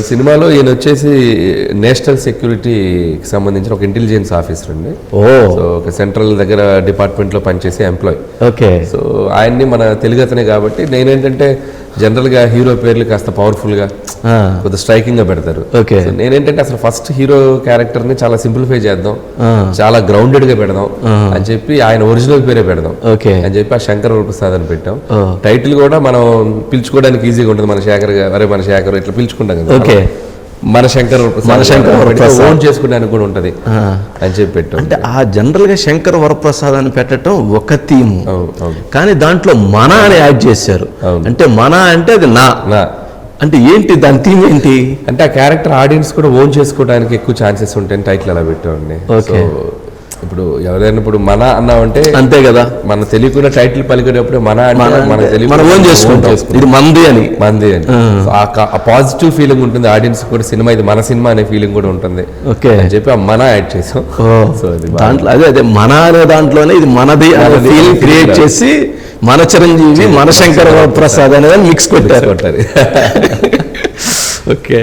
సినిమాలో ఈయన వచ్చేసి నేషనల్ సెక్యూరిటీకి సంబంధించిన ఒక ఇంటెలిజెన్స్ ఆఫీసర్ అండి. సో ఒక సెంట్రల్ దగ్గర డిపార్ట్మెంట్లో పనిచేసే ఎంప్లాయ్. ఓకే. సో ఆయన్ని మన తెలుగు అతనే కాబట్టి నేనేంటంటే జనరల్గా హీరో పేర్లు కాస్త పవర్ఫుల్గా కొద్దిగా స్ట్రైకింగ్గా పెడతారు. ఓకే. నేనేంటంటే అసలు ఫస్ట్ హీరో క్యారెక్టర్ని చాలా సింప్లిఫై చేద్దాం, చాలా గ్రౌండెడ్గా పెడదాం అని చెప్పి ఆయన ఒరిజినల్ పేరే పెడదాం అని చెప్పి ఆ శంకర్ వరప్రసాద్ అని పెట్టాం. టైటిల్ కూడా మనం పిలుచుకోవడానికి ఈజీగా ఉంటుంది. మన శేఖర్ అరే మన శేఖర్ ఇట్లా పిలుచుకుంటాం కదా. ఓకే. మన శంకర్ ఓన్ చేసుకోవడానికి కూడా ఉంటది అని చెప్పి పెట్టాం. అంటే ఆ జనరల్ గా శంకర్ వరప్రసాద్ అని పెట్టడం ఒక థీమ్, కానీ దాంట్లో మన అని యాడ్ చేశారు. అంటే మన అంటే అది నా అంటే ఏంటి దాని థీమ్ ఏంటి అంటే ఆ క్యారెక్టర్ ఆడియన్స్ కూడా ఓన్ చేసుకోవడానికి ఎక్కువ ఛాన్సెస్ ఉంటాయని టైటిల్ అలా పెట్టామండి. ఓకే. ఇప్పుడు ఎవరైనా ఇప్పుడు మన అన్నామంటే అంతే కదా, మన తెలియకుండా టైటిల్ పలికేటప్పుడు మన మనం ఓన్ చేసుకుంటాం ఇది మంది అని ఆ పాజిటివ్ ఫీలింగ్ ఉంటుంది ఆడియన్స్ కూడా. సినిమా ఇది మన సినిమా అనే ఫీలింగ్ కూడా ఉంటుంది. ఓకే అని చెప్పి ఆ మన యాడ్ చేసాం. సో దాంట్లో అదే మన అనే దాంట్లోనే ఇది మనది ఫీలింగ్ క్రియేట్ చేసి మన చిరంజీవి మన శంకర్ ప్రసాద్ అనేది మిక్స్ కొట్టారు. ఓకే.